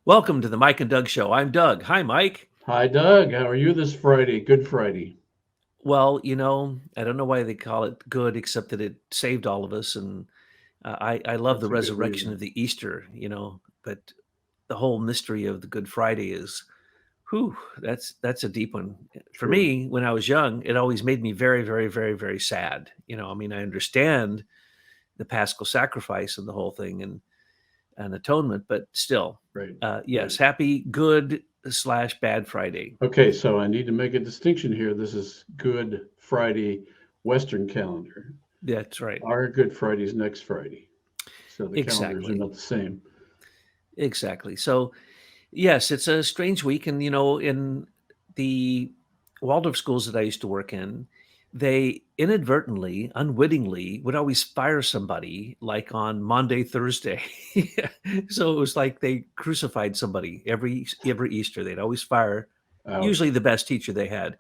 Welcome to the Mike and Doug Show. I'm Doug. Hi, Mike. Hi, Doug. How are you this Friday? Good Friday. Well, I don't know why they call it good, except that it saved all of us. And I love the That's a good resurrection reason. of the Easter, but the whole mystery of the Good Friday is, whew, that's a deep one. For True. me, when I was young, it always made me very, very, very, very sad. I understand the Paschal sacrifice and the whole thing and atonement, but still, Right. yes, Right. happy Good slash Bad Friday. Okay, so I need to make a distinction here. This is Good Friday Western calendar. That's right. Our Good Friday's next Friday. So the calendars are Exactly. not the same. Exactly. So, yes, it's a strange week. And, in the Waldorf schools that I used to work in, they inadvertently, unwittingly would always fire somebody like on Monday, Thursday. So it was like they crucified somebody every Easter. They'd always fire usually Ouch. the best teacher they had.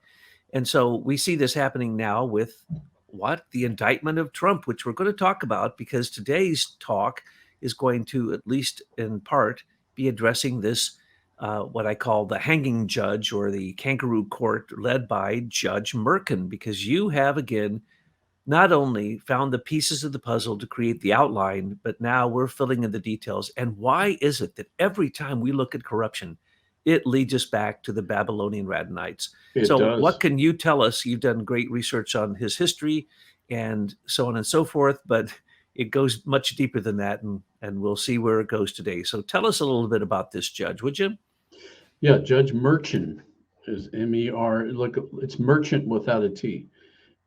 And so we see this happening now with what? The indictment of Trump, which we're going to talk about because today's talk is going to, at least in part, be addressing this, what I call the hanging judge or the kangaroo court led by Judge Merkin, because you have again not only found the pieces of the puzzle to create the outline, but now we're filling in the details. And why is it that every time we look at corruption, it leads us back to the Babylonian Radanites? It So, does. what can you tell us? You've done great research on his history and so on and so forth, but it goes much deeper than that, and we'll see where it goes today. So, tell us a little bit about this judge, would you? Yeah, Judge Merchant is M-E-R. Look, it's merchant without a T.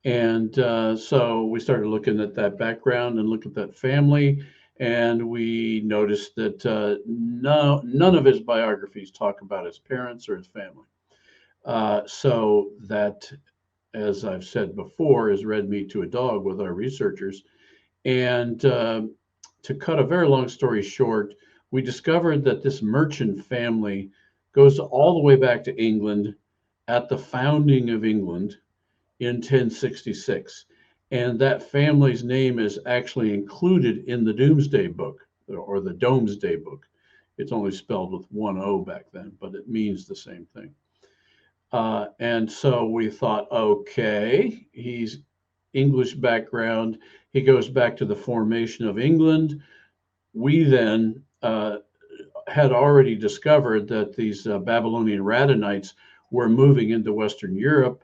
And so we started looking at that background and look at that family, and we noticed that no, none of his biographies talk about his parents or his family. So that, as I've said before, is red meat to a dog with our researchers. And to cut a very long story short, we discovered that this merchant family goes all the way back to England at the founding of England in 1066. And that family's name is actually included in the Domesday Book or the Domesday Book. It's only spelled with one O back then, but it means the same thing. And so we thought, okay, he's English background. He goes back to the formation of England. We then had already discovered that these Babylonian Radanites were moving into Western Europe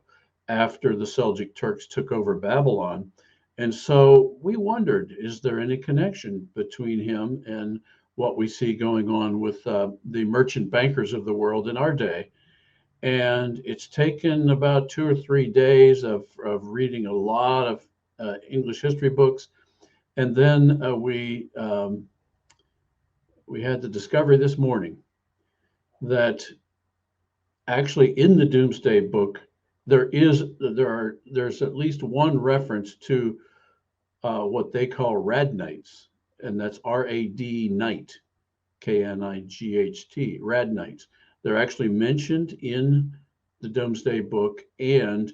after the Seljuk Turks took over Babylon. And so we wondered, is there any connection between him and what we see going on with the merchant bankers of the world in our day? And it's taken about 2 or 3 days of reading a lot of English history books. And then we had the discovery this morning that actually in the Doomsday Book there's at least one reference to what they call Radnites, and that's R-A-D Knight, K-N-I-G-H-T, Radnites. They're actually mentioned in the Doomsday Book, and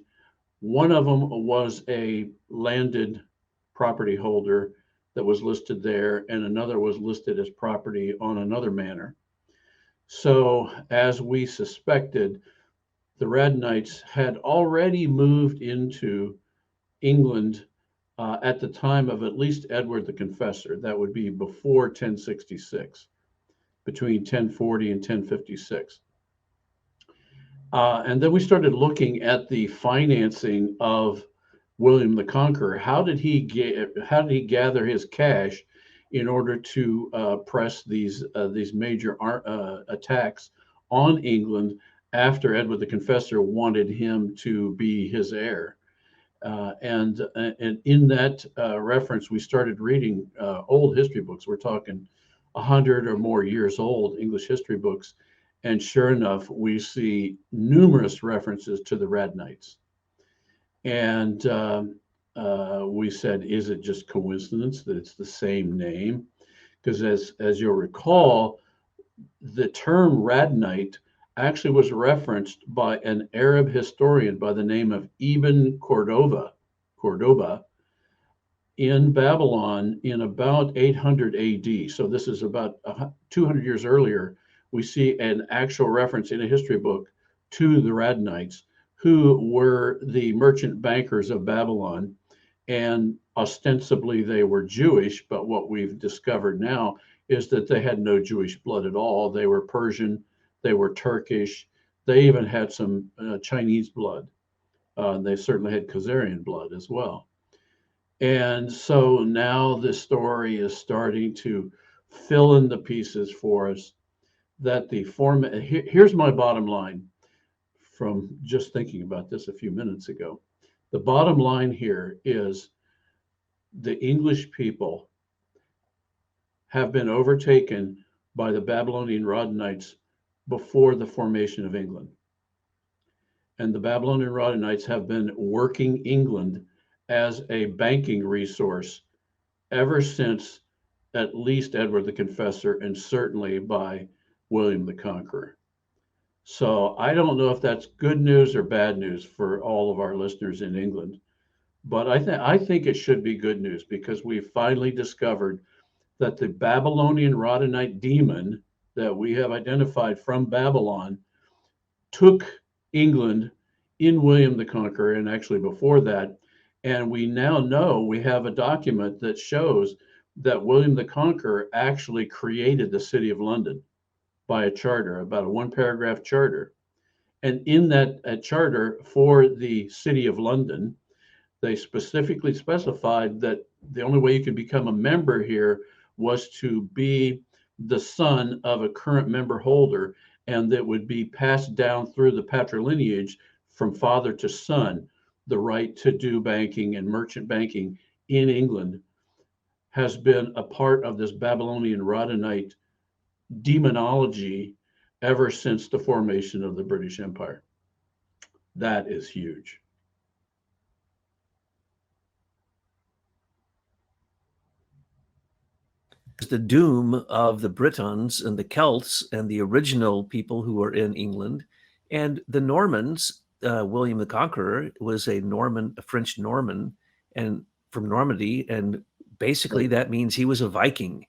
one of them was a landed property holder that was listed there, and another was listed as property on another manor. So, as we suspected, the Radnites had already moved into England at the time of at least Edward the Confessor. That would be before 1066, between 1040 and 1056. And then we started looking at the financing of William the Conqueror. How did he gather his cash in order to press these major attacks on England after Edward the Confessor wanted him to be his heir? And in that reference, we started reading old history books. We're talking 100 or more years old English history books, and sure enough, we see numerous references to the Radnites. And we said, is it just coincidence that it's the same name? Because as you'll recall, the term Radnite actually was referenced by an Arab historian by the name of Ibn Cordoba in Babylon in about 800 AD. So this is about 200 years earlier we see an actual reference in a history book to the Radonites, who were the merchant bankers of Babylon. And ostensibly they were Jewish, but what we've discovered now is that they had no Jewish blood at all. They were Persian, they were Turkish, they even had some Chinese blood. They certainly had Khazarian blood as well. And so now this story is starting to fill in the pieces for us that the format. Here's my bottom line from just thinking about this a few minutes ago. The bottom line here is the English people have been overtaken by the Babylonian Radonites before the formation of England. And the Babylonian Radonites have been working England as a banking resource ever since at least Edward the Confessor, and certainly by William the Conqueror. So I don't know if that's good news or bad news for all of our listeners in England, but I think it should be good news, because we finally discovered that the Babylonian Radonite demon that we have identified from Babylon took England in William the Conqueror, and actually before that. And we now know, we have a document that shows that William the Conqueror actually created the city of London by a charter, about a one paragraph charter. And in that charter for the city of London, they specifically specified that the only way you could become a member here was to be the son of a current member holder, and that would be passed down through the patrilineage from father to son. The right to do banking and merchant banking in England has been a part of this Babylonian Radonite demonology ever since the formation of the British Empire. That is huge. The doom of the Britons and the Celts and the original people who were in England, and the Normans. William the Conqueror was a French Norman, and from Normandy, and basically that means he was a Viking.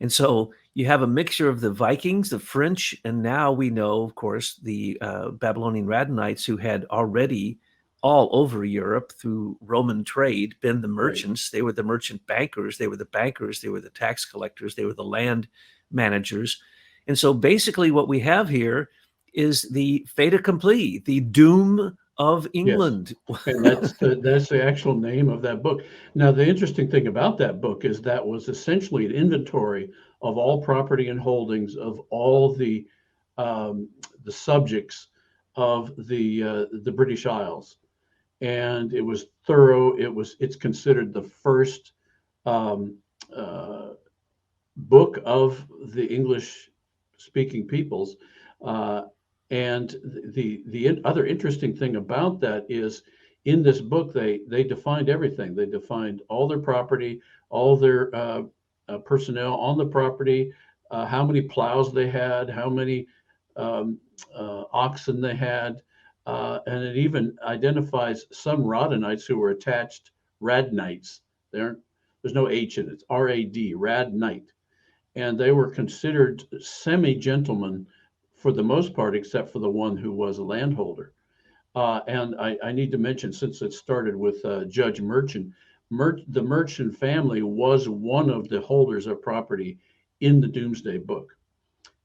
And so you have a mixture of the Vikings, the French, and now we know, of course, the Babylonian Radonites, who had already all over Europe through Roman trade been the merchants. Right. They were the merchant bankers, they were the bankers, they were the tax collectors, they were the land managers. And so basically what we have here is the fait accompli, the doom of England. Yes. And that's the actual name of that book. Now, the interesting thing about that book is that was essentially an inventory of all property and holdings of all the subjects of the British Isles, and it was thorough. It's considered the first book of the English-speaking peoples. And the other interesting thing about that is, in this book, they defined everything. They defined all their property, all their personnel on the property, how many plows they had, how many oxen they had, and it even identifies some Radonites who were attached, Radnites. There's no H in it. It's R-A-D, Radnite. And they were considered semi-gentlemen for the most part, except for the one who was a landholder. And I need to mention, since it started with Judge Merchant, the Merchant family was one of the holders of property in the Domesday Book.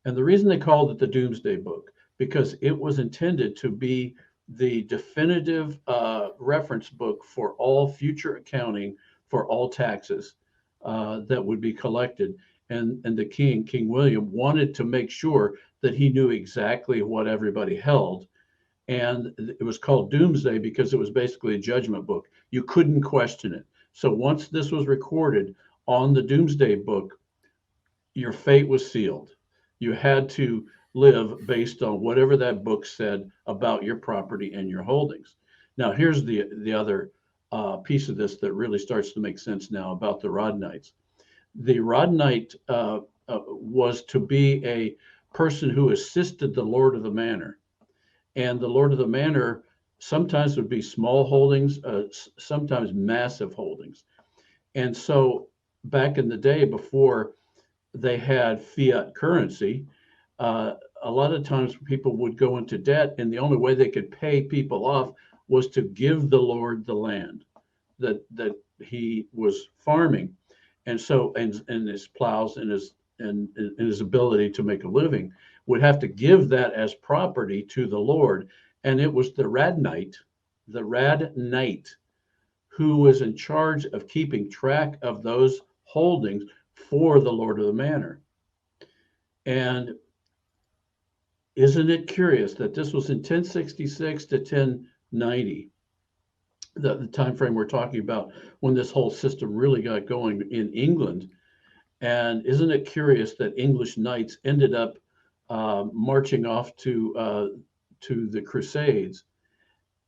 And the reason they called it the Domesday Book, because it was intended to be the definitive reference book for all future accounting for all taxes that would be collected. And the King William, wanted to make sure that he knew exactly what everybody held. And it was called Domesday because it was basically a judgment book. You couldn't question it. So once this was recorded on the Domesday Book, your fate was sealed. You had to live based on whatever that book said about your property and your holdings. Now, here's the other piece of this that really starts to make sense now about the Radonites. The Radonite was to be a person who assisted the Lord of the Manor. And the Lord of the Manor sometimes would be small holdings, sometimes massive holdings. And so back in the day, before they had fiat currency, uh, a lot of times people would go into debt, and the only way they could pay people off was to give the Lord the land that he was farming, and so and his plows and his ability to make a living would have to give that as property to the Lord, and it was the rad knight, who was in charge of keeping track of those holdings for the Lord of the manor. And isn't it curious that this was in 1066 to 1090, the time frame we're talking about when this whole system really got going in England? And isn't it curious that English knights ended up marching off to the Crusades,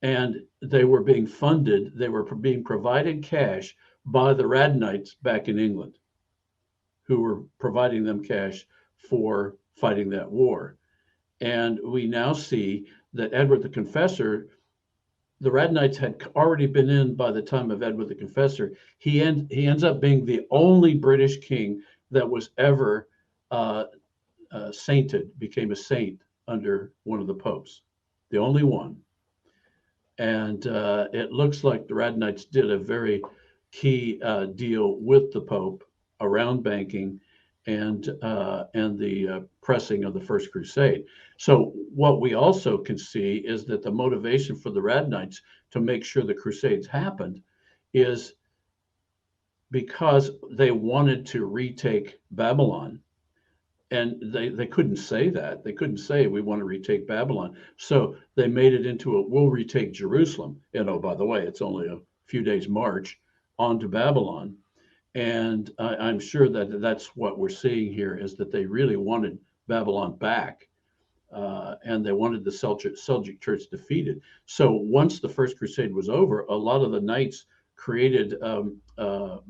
and they were being funded, they were being provided cash by the Rad Knights back in England, who were providing them cash for fighting that war. And we now see that Edward the Confessor, the Rad Knights had already been in by the time of Edward the Confessor. He ends up being the only British king that was ever sainted, became a saint under one of the popes, the only one. And it looks like the Rad Knights did a very key deal with the Pope around banking and the pressing of the First Crusade. So what we also can see is that the motivation for the Rad Knights to make sure the Crusades happened is because they wanted to retake Babylon. And they couldn't say that. They couldn't say we want to retake Babylon. So they made it into a we'll retake Jerusalem. And oh, by the way, it's only a few days march onto Babylon. And I'm sure that that's what we're seeing here is that they really wanted Babylon back. And they wanted the Seljuk Church defeated. So once the First Crusade was over, a lot of the knights created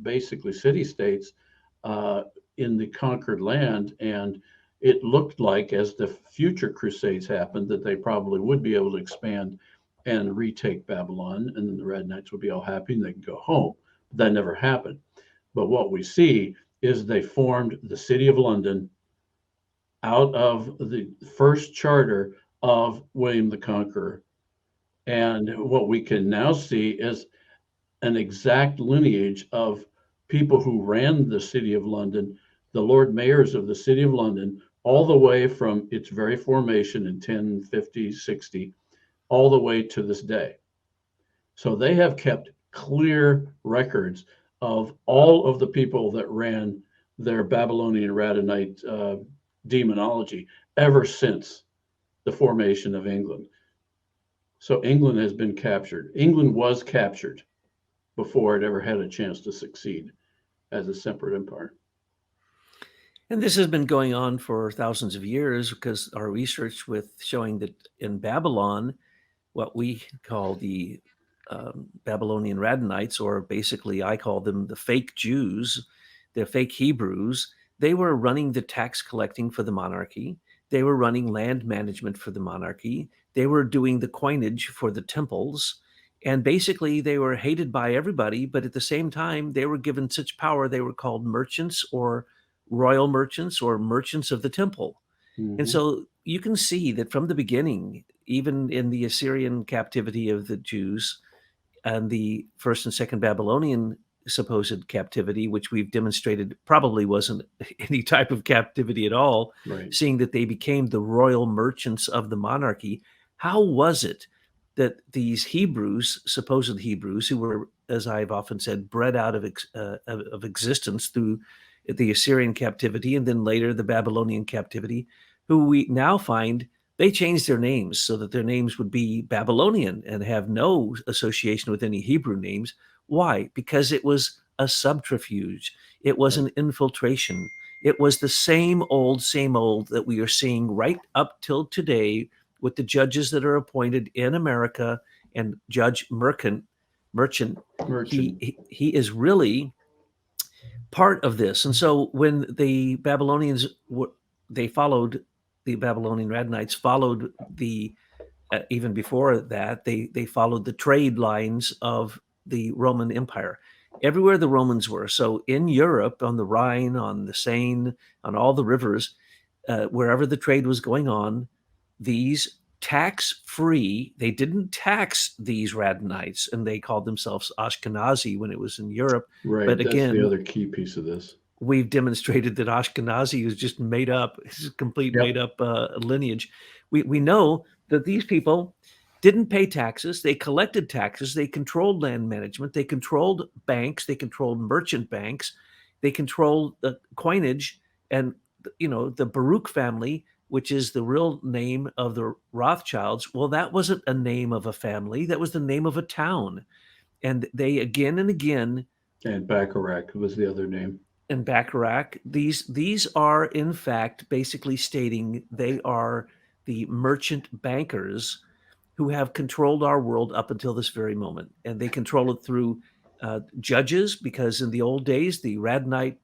basically city states in the conquered land, and it looked like as the future crusades happened that they probably would be able to expand and retake Babylon, and then the Red Knights would be all happy and they could go home. That never happened. But what we see is they formed the City of London out of the first charter of William the Conqueror. And what we can now see is an exact lineage of people who ran the City of London, the Lord Mayors of the City of London, all the way from its very formation in 1050, 60, all the way to this day. So they have kept clear records of all of the people that ran their Babylonian Radonite demonology ever since the formation of England. So England has been captured. England was captured before it ever had a chance to succeed as a separate empire. And this has been going on for thousands of years because our research with showing that in Babylon, what we call the Babylonian Radonites, or basically I call them the fake Jews, the fake Hebrews, they were running the tax collecting for the monarchy. They were running land management for the monarchy. They were doing the coinage for the temples. And basically, they were hated by everybody, but at the same time, they were given such power, they were called merchants or royal merchants or merchants of the temple. Mm-hmm. And so you can see that from the beginning, even in the Assyrian captivity of the Jews and the first and second Babylonian supposed captivity, which we've demonstrated probably wasn't any type of captivity at all, right, seeing that they became the royal merchants of the monarchy. How was it that these Hebrews, supposed Hebrews, who were, as I've often said, bred out of existence through the Assyrian captivity and then later the Babylonian captivity, who we now find they changed their names so that their names would be Babylonian and have no association with any Hebrew names. Why? Because it was a subterfuge. It was an infiltration. It was the same old that we are seeing right up till today with the judges that are appointed in America. And Judge Merchant. He is really part of this. And so when the Babylonians, they followed, the Babylonian Radonites followed the, even before that, they followed the trade lines of the Roman Empire. Everywhere the Romans were. So in Europe, on the Rhine, on the Seine, on all the rivers, wherever the trade was going on, these tax-free, they didn't tax these Radhanites, and they called themselves Ashkenazi when it was in Europe. Right. But That's the again, other key piece of this. we've demonstrated that Ashkenazi is just made up. It's a complete Yep. made up lineage. We know that these people didn't pay taxes. They collected taxes. They controlled land management. They controlled banks. They controlled merchant banks. They controlled the coinage. And the Baruch family, which is the real name of the Rothschilds, well, that wasn't a name of a family. That was the name of a town. And they again and again, And Bacharach was the other name. and Bacharach, these are in fact basically stating they are the merchant bankers who have controlled our world up until this very moment, and they control it through judges, because in the old days, the Radhanite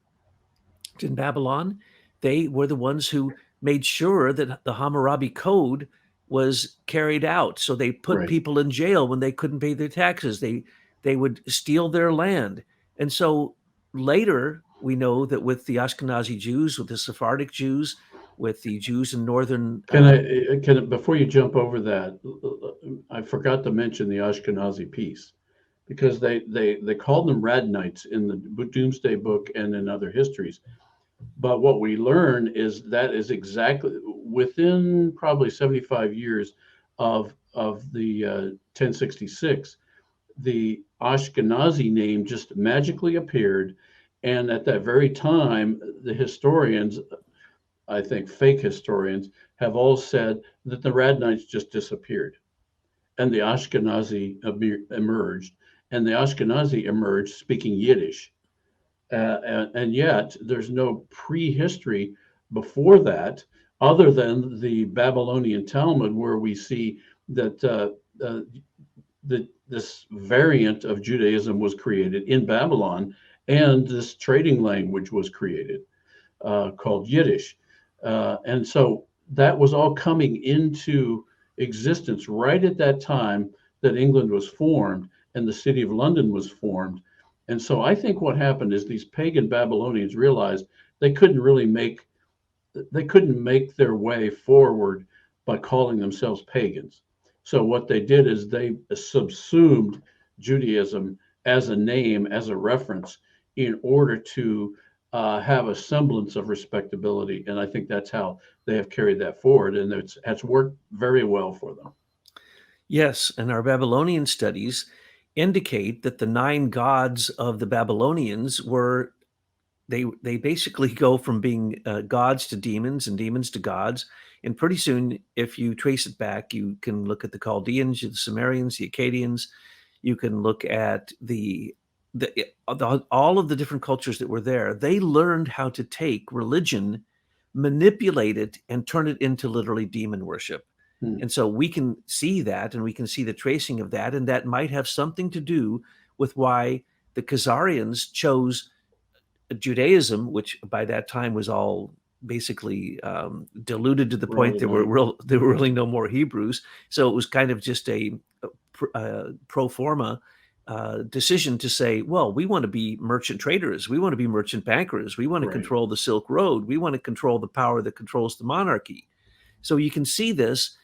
in Babylon, they were the ones who made sure that the Hammurabi Code was carried out. So they put Right. people in jail when they couldn't pay their taxes. They would steal their land. And so later we know that with the Ashkenazi Jews, with the Sephardic Jews, with the Jews in northern Before you jump over that, I forgot to mention the Ashkenazi piece because they called them Radnites in the Doomsday Book and in other histories. But what we learn is that is exactly within probably 75 years of the 1066, the Ashkenazi name just magically appeared. And at that very time, the historians, I think fake historians, have all said that the Radnites just disappeared and the Ashkenazi emerged. And the Ashkenazi emerged speaking Yiddish. And yet there's no prehistory before that, other than the Babylonian Talmud, where we see that this variant of Judaism was created in Babylon, and this trading language was created called Yiddish. And so that was all coming into existence right at that time that England was formed and the city of London was formed. And so I think what happened is these pagan Babylonians realized they couldn't make their way forward by calling themselves pagans. So what they did is they subsumed Judaism as a name, as a reference, in order to have a semblance of respectability. And I think that's how they have carried that forward, and it's worked very well for them. Yes, and our Babylonian studies indicate that the 9 gods of the Babylonians were they basically go from being gods to demons and demons to gods. And pretty soon, if you trace it back, you can look at the Chaldeans, the Sumerians, the Akkadians. You can look at all of the different cultures that were there. They learned how to take religion, manipulate it, and turn it into literally demon worship. Hmm. And so we can see that, and we can see the tracing of that, and that might have something to do with why the Khazarians chose Judaism, which by that time was all basically diluted to the point there were really no more Hebrews. So it was kind of just a pro forma decision to say, well, we want to be merchant traders, we want to be merchant bankers, we want to control the Silk Road, we want to control the power that controls the monarchy. So you can see this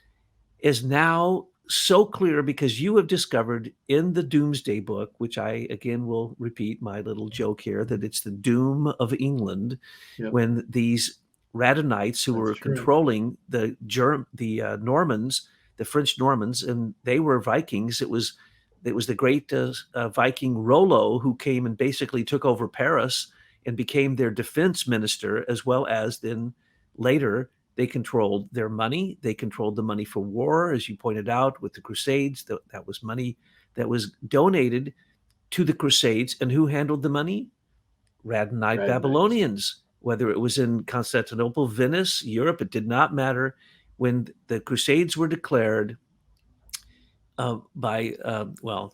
is now so clear because you have discovered in the Domesday Book, which I again will repeat my little joke here, that it's the doom of England. Yep. When these Radhanites who were controlling the Normans, the French Normans, and they were Vikings. It was the great Viking Rollo who came and basically took over Paris and became their defense minister, as well as then later they controlled their money. They controlled the money for war, as you pointed out, with the Crusades. That was money that was donated to the Crusades. And who handled the money? Radhanite Babylonians. Whether it was in Constantinople, Venice, Europe, it did not matter. When the Crusades were declared it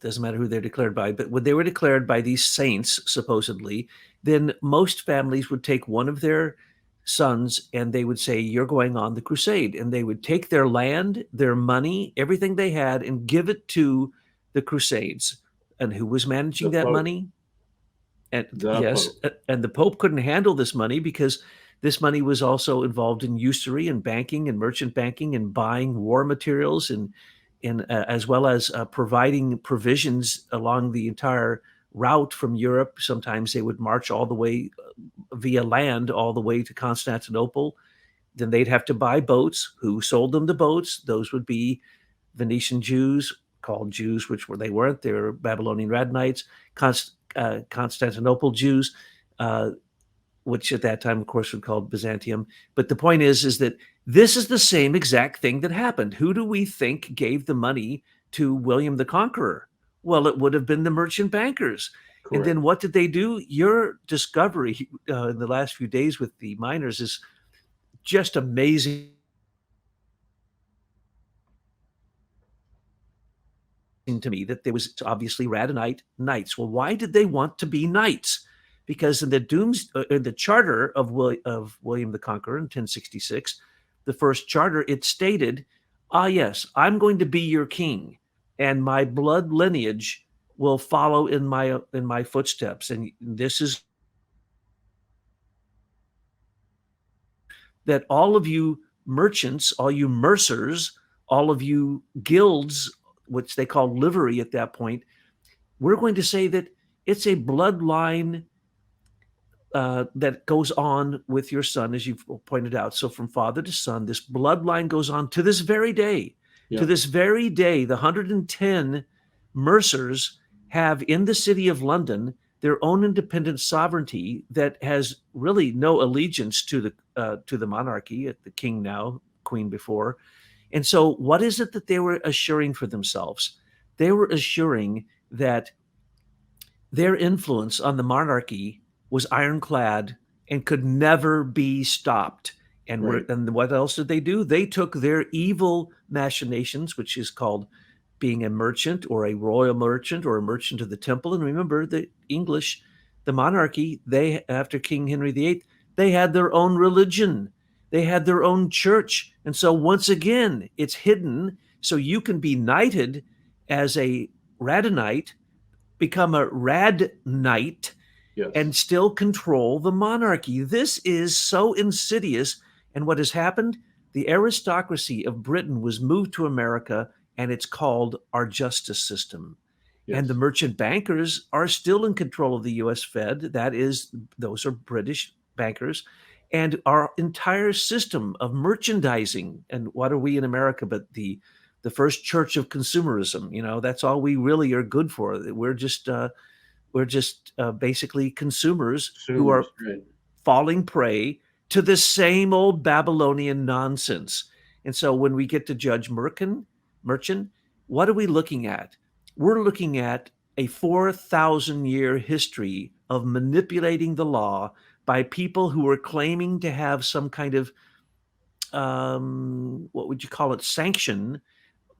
doesn't matter who they're declared by, but when they were declared by these saints, supposedly, then most families would take one of their sons and they would say, you're going on the crusade. And they would take their land, their money, everything they had, and give it to the Crusades. And who was managing that money? And yes, and the Pope couldn't handle this money because This money was also involved in usury and banking and merchant banking and buying war materials and as well as providing provisions along the entire route from Europe. Sometimes they would march all the way via land all the way to Constantinople. Then they'd have to buy boats. Who sold them the boats? Those would be Venetian Jews, called Jews, which they weren't. They were Babylonian Radanites, Constantinople Jews, which at that time, of course, were called Byzantium. But the point is that this is the same exact thing that happened. Who do we think gave the money to William the Conqueror? Well, it would have been the merchant bankers. Correct. And then what did they do? Your discovery in the last few days with the miners is just amazing to me, that there was obviously Radhanite knights. Well, why did they want to be knights? Because in the charter of William the Conqueror in 1066, the first charter, it stated, "Ah, yes, I'm going to be your king, and my blood lineage will follow in my footsteps." And this is that all of you merchants, all you mercers, all of you guilds, which they called livery at that point, we're going to say that it's a bloodline that goes on with your son, as you've pointed out. So from father to son, this bloodline goes on to this very day. Yeah. To this very day, the 110 mercers have in the city of London their own independent sovereignty that has really no allegiance to the monarchy, the king now, queen before. And so what is it that they were assuring for themselves? They were assuring that their influence on the monarchy was ironclad and could never be stopped. And, Right. and what else did they do? They took their evil machinations, which is called being a merchant or a royal merchant or a merchant of the temple. And remember, the English, the monarchy, they, after King Henry VIII, they had their own religion. They had their own church. And so once again, it's hidden. So you can be knighted as a Radhanite, become a Rad Knight, Yes. and still control the monarchy. This is so insidious. And what has happened? The aristocracy of Britain was moved to America, and it's called our justice system. Yes. And the merchant bankers are still in control of the US Fed. That is, those are British bankers. And our entire system of merchandising, and what are we in America but the first church of consumerism? You know, that's all we really are good for. We're just basically consumers who are right. falling prey to the same old Babylonian nonsense. And so when we get to Judge Merchant, what are we looking at? We're looking at a 4,000-year history of manipulating the law by people who are claiming to have some kind of, what would you call it, sanction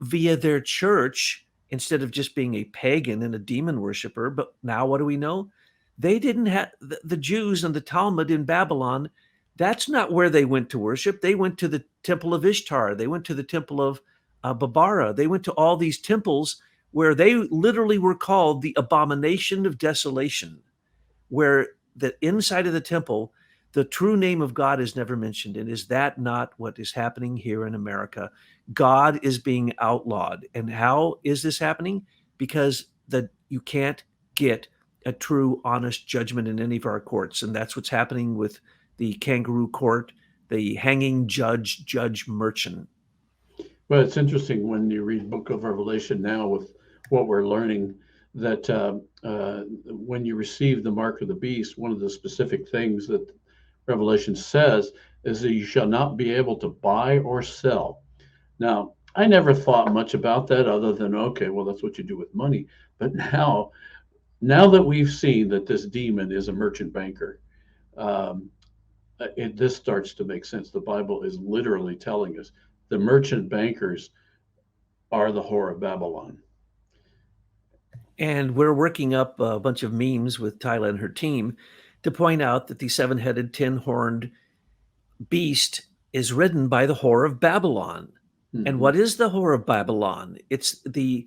via their church, instead of just being a pagan and a demon worshiper. But now what do we know? They didn't have the Jews and the Talmud in Babylon. That's not where they went to worship. They went to the temple of Ishtar. They went to the temple of Babara. They went to all these temples where they literally were called the abomination of desolation, where the inside of the temple, the true name of God is never mentioned. And is that not what is happening here in America? God is being outlawed. And how is this happening? Because you can't get a true, honest judgment in any of our courts. And that's what's happening with the Kangaroo court, the hanging Judge Merchant. Well, it's interesting when you read Book of Revelation now with what we're learning, that when you receive the mark of the beast, one of the specific things that Revelation says is that you shall not be able to buy or sell. Now, I never thought much about that other than, okay, well, that's what you do with money. But now that we've seen that this demon is a merchant banker, this starts to make sense. The Bible is literally telling us the merchant bankers are the whore of Babylon. And we're working up a bunch of memes with Tyla and her team to point out that the 7-headed, 10-horned beast is ridden by the whore of Babylon. Mm-hmm. And what is the whore of Babylon? It's the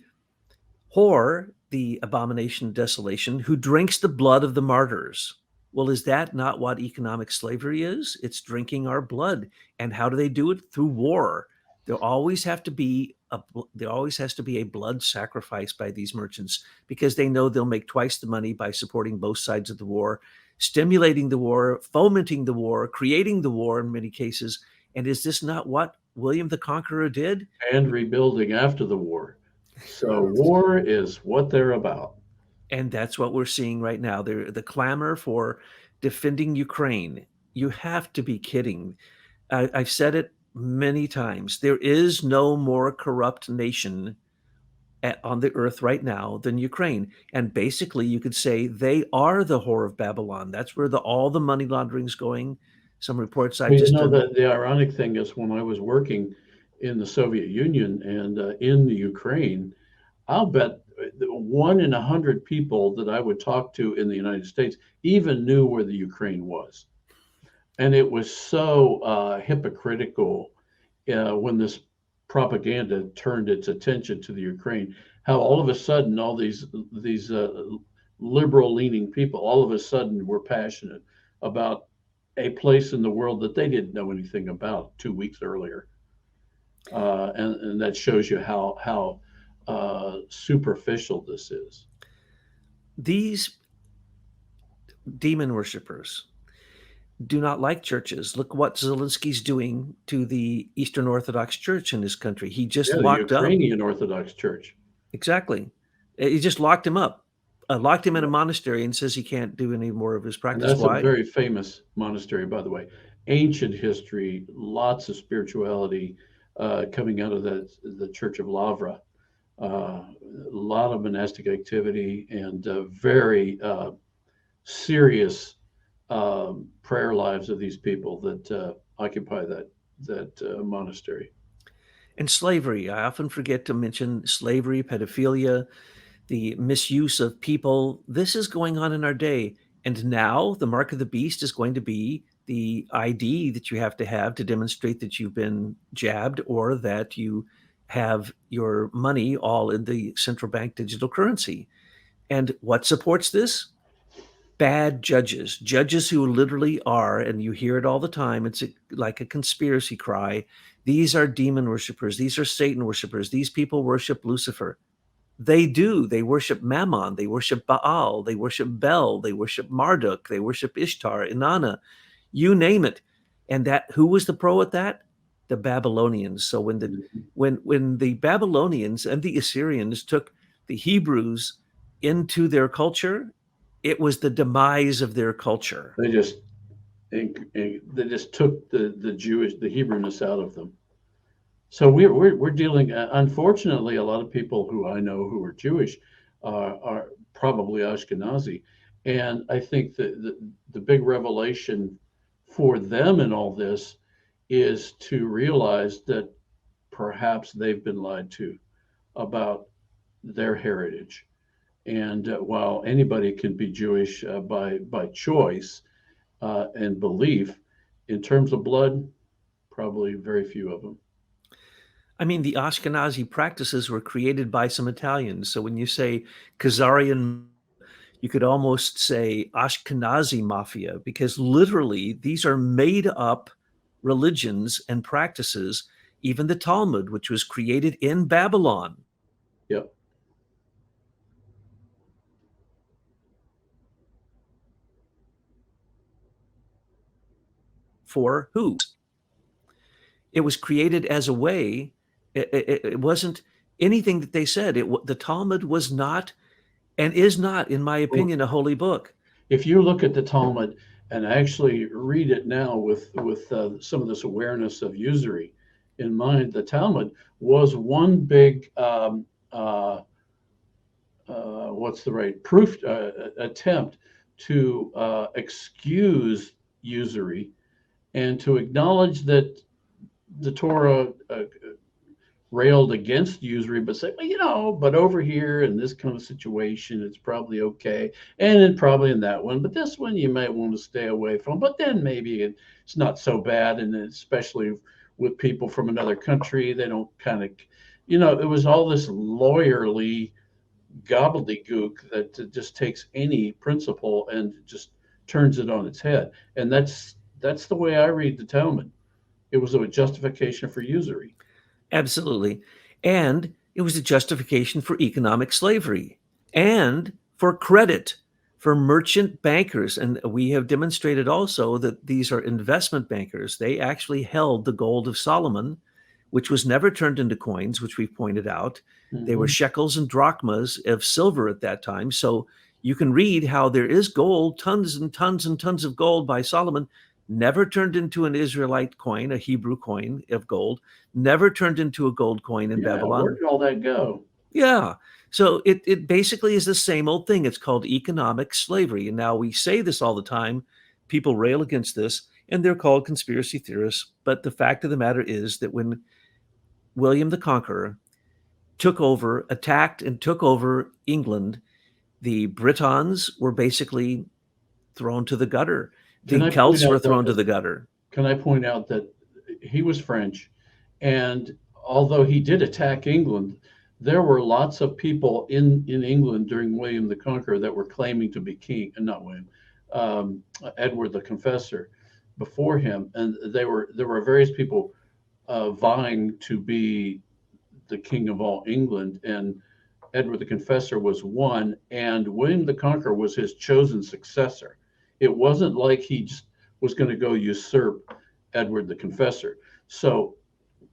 whore, the abomination of desolation, who drinks the blood of the martyrs. Well, is that not what economic slavery is? It's drinking our blood. And how do they do it? Through war. There always have to be a there always has to be a blood sacrifice by these merchants because they know they'll make twice the money by supporting both sides of the war, stimulating the war, fomenting the war, creating the war in many cases. And is this not what William the Conqueror did? And rebuilding after the war. So war is what they're about. And that's what we're seeing right now. The clamor for defending Ukraine. You have to be kidding. I've said it many times. There is no more corrupt nation on the earth right now than Ukraine. And basically, you could say they are the whore of Babylon. That's where all the money laundering's going. Some reports I've Well, you just know done. that the ironic thing is when I was working in the Soviet Union and in the Ukraine, I'll bet 1 in 100 people that I would talk to in the United States even knew where the Ukraine was. And it was so hypocritical when this propaganda turned its attention to the Ukraine. How all of a sudden all these liberal leaning people all of a sudden were passionate about a place in the world that they didn't know anything about 2 weeks earlier, and that shows you how superficial this is. These demon worshippers do not like churches. Look what Zelensky's doing to the Eastern Orthodox Church in his country. He just Yeah, the locked up. Ukrainian Orthodox Church. Exactly. He just locked him up, locked him in a monastery, and says he can't do any more of his And practice. that's a Why? very famous monastery, by the way. Ancient history, lots of spirituality coming out of the Church of Lavra. A lot of monastic activity and very serious prayer lives of these people that occupy that monastery. And slavery. I often forget to mention slavery, pedophilia, the misuse of people. This is going on in our day. And now the mark of the beast is going to be the ID that you have to demonstrate that you've been jabbed or that you have your money all in the central bank digital currency. And what supports this? Bad judges, judges who literally are, and you hear it all the time, like a conspiracy cry. These are demon worshippers. These are Satan worshippers. These people worship Lucifer. They do. They worship Mammon. They worship Baal. They worship Bel. They worship Marduk. They worship Ishtar, Inanna, you name it. And that who was the pro at that? The Babylonians. So when the Babylonians and the Assyrians took the Hebrews into their culture, it was the demise of their culture. They just they just took the Hebrewness out of them. So we're dealing. Unfortunately, a lot of people who I know who are Jewish are probably Ashkenazi, and I think that the big revelation for them in all this is to realize that perhaps they've been lied to about their heritage. And while anybody can be Jewish by choice and belief, in terms of blood, probably very few of them. I mean, the Ashkenazi practices were created by some Italians. So when you say Khazarian, you could almost say Ashkenazi mafia, because literally these are made up religions and practices. Even the Talmud, which was created in Babylon. Yep. For who? It was created as a way. It wasn't anything that they said. The Talmud was not and is not, in my Well, opinion, a holy book. if you look at the Talmud and actually read it now with some of this awareness of usury in mind, the Talmud was one big what's the right proof attempt to excuse usury and to acknowledge that the Torah railed against usury, but say, well, but over here in this kind of situation, it's probably okay. And then probably in that one, but this one you might want to stay away from. But then maybe it's not so bad. And especially with people from another country, they don't kind of, it was all this lawyerly gobbledygook that just takes any principle and just turns it on its head. And that's the way I read the Talmud. It was a justification for usury. Absolutely. And it was a justification for economic slavery and for credit for merchant bankers. And we have demonstrated also that these are investment bankers. They actually held the gold of Solomon, which was never turned into coins, which we've pointed out. They were Mm-hmm. shekels and drachmas of silver at that time. So you can read how there is gold, tons and tons and tons of gold by Solomon, never turned into an Israelite coin, a Hebrew coin of gold, never turned into a gold coin in Yeah, where Babylon. did all that go? Yeah. So it basically is the same old thing. It's called economic slavery. And now we say this all the time. People rail against this, and they're called conspiracy theorists. But the fact of the matter is that when William the Conqueror took over, attacked and took over England, the Britons were basically thrown to the gutter. Can The I point Celts were out though thrown to the gutter. can I point out that he was French, and although he did attack England, there were lots of people in England during William the Conqueror that were claiming to be king, and not William, Edward the Confessor, before him, and there were various people vying to be the king of all England, and Edward the Confessor was one, and William the Conqueror was his chosen successor. It wasn't like he just was going to go usurp Edward the Confessor. So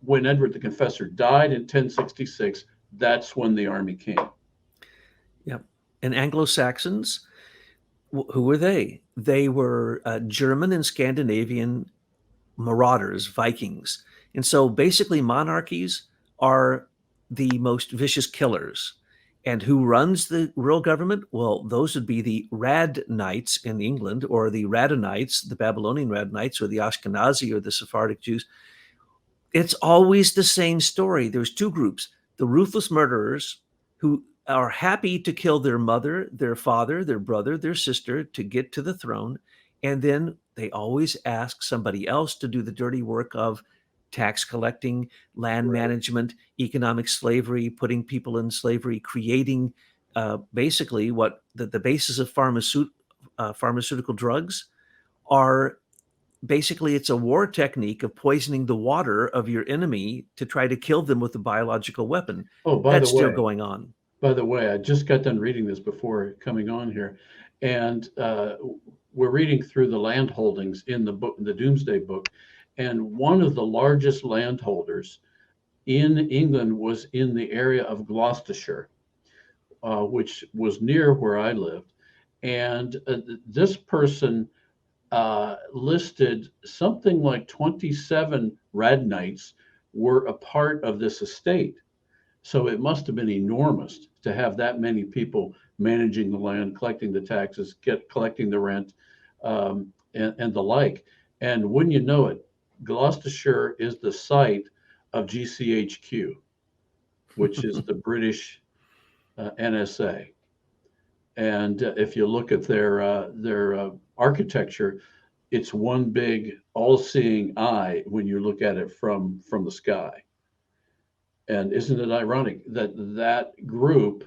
when Edward the Confessor died in 1066, that's when the army came. Yep. And Anglo-Saxons, who were they? They were German and Scandinavian marauders, Vikings. And so basically monarchies are the most vicious killers. And who runs the real government? Well, those would be the Rad Knights in England, or the Radonites, the Babylonian Radonites, or the Ashkenazi or the Sephardic Jews. It's always the same story. There's two groups: the ruthless murderers who are happy to kill their mother, their father, their brother, their sister to get to the throne. And then they always ask somebody else to do the dirty work of tax collecting, land Right. management, economic slavery, putting people in slavery, creating basically what the basis of pharmaceutical drugs are. Basically, it's a war technique of poisoning the water of your enemy to try to kill them with a biological weapon. Oh, That's still going on. by the way, I just got done reading this before coming on here, and we're reading through the land holdings in the book, the Domesday Book, and one of the largest landholders in England was in the area of Gloucestershire, which was near where I lived. And this person listed something like 27 Radnites were a part of this estate. So it must have been enormous to have that many people managing the land, collecting the taxes, collecting the rent, and the like. And wouldn't you know it, Gloucestershire is the site of GCHQ, which is the British NSA. And if you look at their architecture, it's one big all-seeing eye when you look at it from the sky. And isn't it ironic that that group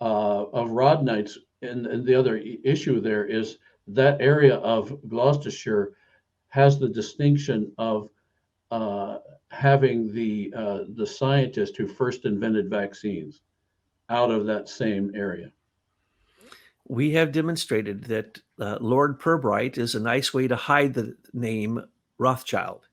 of Rodnites, and the other issue there is that area of Gloucestershire has the distinction of having the scientist who first invented vaccines out of that same area. We have demonstrated that Lord Purbright is a nice way to hide the name Rothschild,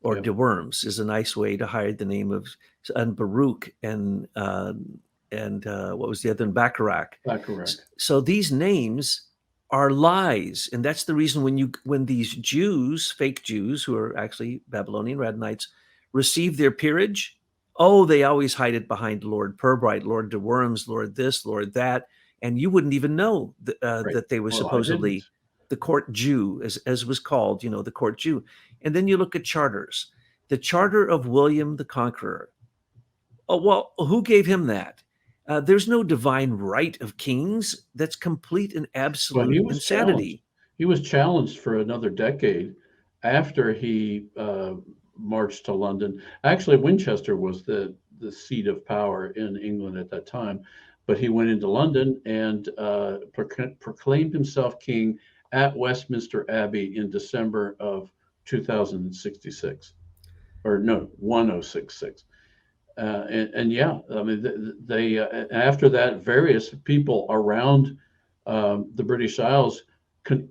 or Yep. de Worms is a nice way to hide the name of, and Baruch and what was the other one? Bacharach. Bacharach. So these names are lies, and that's the reason when these Jews, fake Jews who are actually Babylonian Radonites, receive their peerage, oh, they always hide it behind Lord Purbright, Lord de Worms, Lord this, Lord that, and you wouldn't even know Right. that they were Well, I didn't. supposedly the court Jew, as was called, the court Jew. And then you look at charters. The charter of William the Conqueror. Oh, well, who gave him that? There's no divine right of kings. That's complete and Well, absolute insanity. He was challenged for another decade after he marched to London. Actually, Winchester was the seat of power in England at that time, but he went into London and proclaimed himself king at Westminster Abbey in December of 2066, or no, 1066. And yeah, I mean, they after that, various people around the British Isles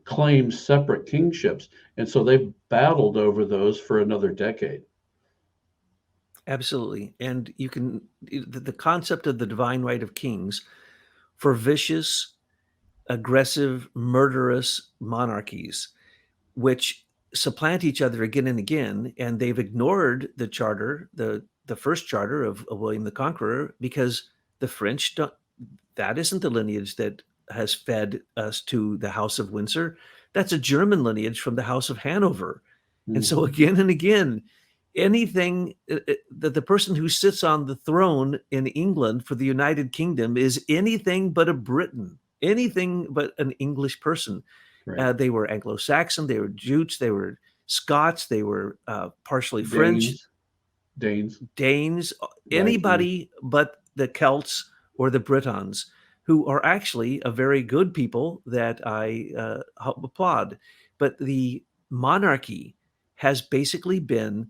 claim separate kingships, and so they've battled over those for another decade. Absolutely. And you can, the concept of the divine right of kings for vicious, aggressive, murderous monarchies, which supplant each other again and again, and they've ignored the charter, the first charter of William the Conqueror, because the French don't. That isn't the lineage that has fed us to the House of Windsor. That's a German lineage from the House of Hanover. And so Mhm. again and again, anything that the person who sits on the throne in England for the United Kingdom is anything but a Briton, anything but an English person. Right. They were Anglo-Saxon, they were Jutes, they were Scots, they were partially French, Danes, Danes, Danes, Vikings. anybody but the Celts or the Britons, who are actually a very good people that I applaud. But the monarchy has basically been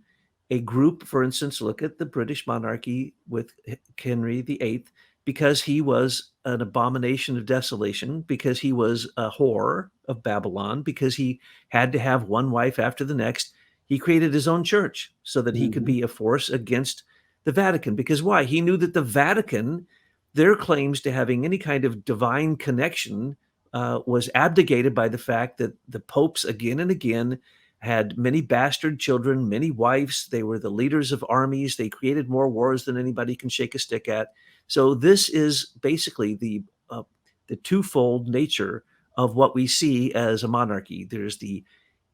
a group. For instance, look at the British monarchy with Henry VIII, because he was an abomination of desolation, because he was a whore of Babylon, because he had to have one wife after the next. He created his own church so that he could Hmm. be a force against the Vatican. Because why? He knew that the Vatican, their claims to having any kind of divine connection, was abdicated by the fact that the popes again and again had many bastard children, many wives. They were the leaders of armies. They created more wars than anybody can shake a stick at. So this is basically the twofold nature of what we see as a monarchy. There's the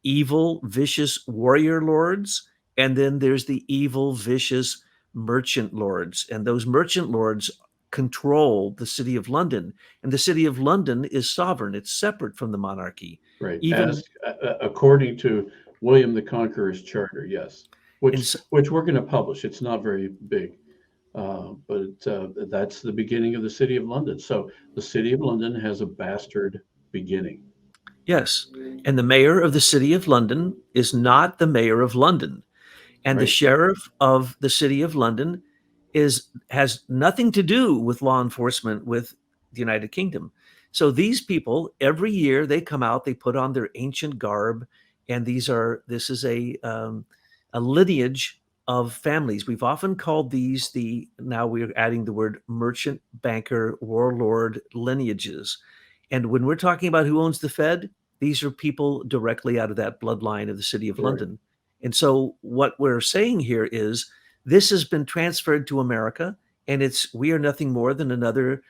evil, vicious warrior lords, and then there's the evil, vicious merchant lords. And those merchant lords control the city of London, and the city of London is sovereign. It's separate from the monarchy. Right. Even As according to William the Conqueror's charter, yes, in which we're going to publish. It's not very big, but that's the beginning of the City of London. So the City of London has a bastard beginning, yes, and the mayor of the city of London is not the mayor of London. And the right? sheriff of the city of London has nothing to do with law enforcement with the United Kingdom. So these people every year they come out, they put on their ancient garb, and this is a lineage of families. We've often called these now we're adding the word merchant, banker, warlord lineages. And when we're talking about who owns the Fed, these are people directly out of that bloodline of the city of Right. London. And so what we're saying here is this has been transferred to America, and we are nothing more than another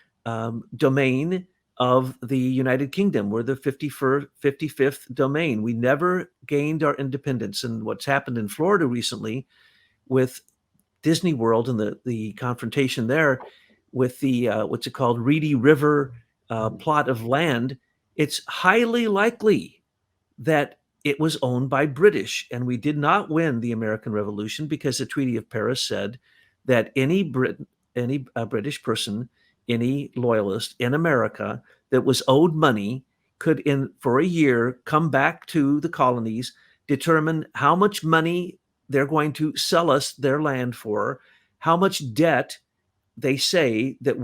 domain of the United Kingdom. We're the 55th domain. We never gained our independence. And what's happened in Florida recently with Disney World and the confrontation there with the what's it called, Reedy River plot of land, it's highly likely that it was owned by British. And we did not win the American Revolution because the Treaty of Paris said that any British person, any loyalist in America that was owed money could, for a year, come back to the colonies, determine how much money they're going to sell us their land for, how much debt they say that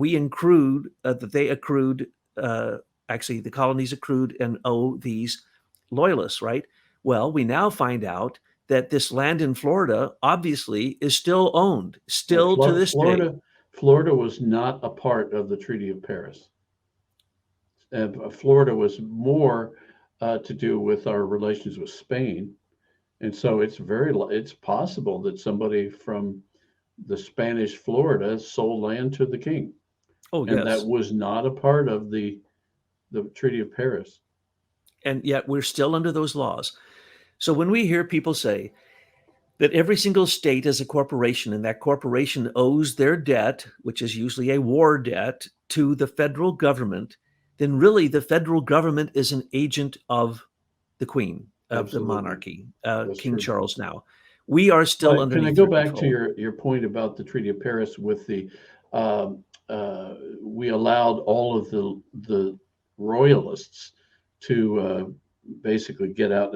they accrued, actually the colonies accrued and owe these loyalists, right? Well, we now find out that this land in Florida obviously is still owned, Well, still to this day. Florida was not a part of the Treaty of Paris. Florida was more to do with our relations with Spain, and so it's possible that somebody from the Spanish Florida sold land to the king, Oh, and that yes. was not a part of the Treaty of Paris. And yet we're still under those laws. So when we hear people say that every single state is a corporation and that corporation owes their debt, which is usually a war debt, to the federal government, then really the federal government is an agent of the Queen, of the Absolutely, monarchy, that's King true. Charles now. We are still But can I underneath go their back to control. your point about the Treaty of Paris with we allowed all of the royalists to basically get out,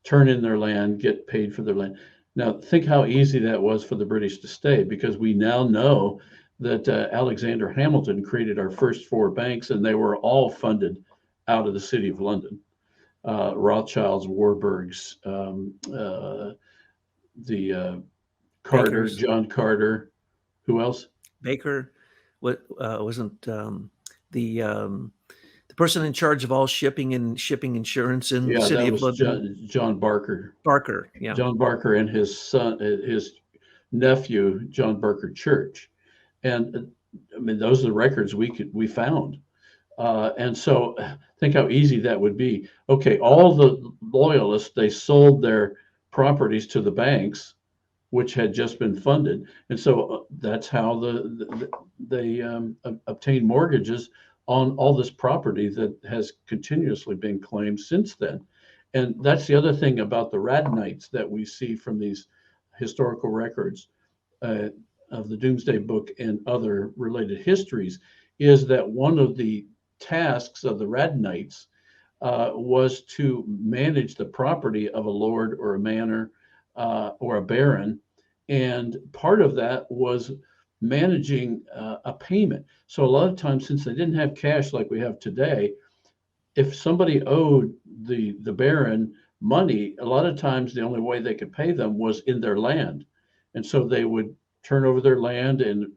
turn in their land, get paid for their land. Now, think how easy that was for the British to stay, because we now know that Alexander Hamilton created our first four banks, and they were all funded out of the city of London. Rothschilds, Warburgs, the Carter, Bakers, John Carter. Who else? Baker, what wasn't the person in charge of all shipping and shipping insurance in the Yeah, city that of was London? John Barker. Barker, yeah. John Barker and his son, his nephew, John Barker Church. And I mean, those are the records we found. And so think how easy that would be. Okay, all the loyalists, they sold their properties to the banks, which had just been funded. And so that's how they obtained mortgages on all this property that has continuously been claimed since then. And that's the other thing about the Radnites that we see from these historical records uh, of the Domesday Book and other related histories, is that one of the tasks of the Radnites was to manage the property of a lord or a manor or a baron. And part of that was managing a payment. So a lot of times, since they didn't have cash like we have today, if somebody owed the baron money, a lot of times the only way they could pay them was in their land. And so they would turn over their land and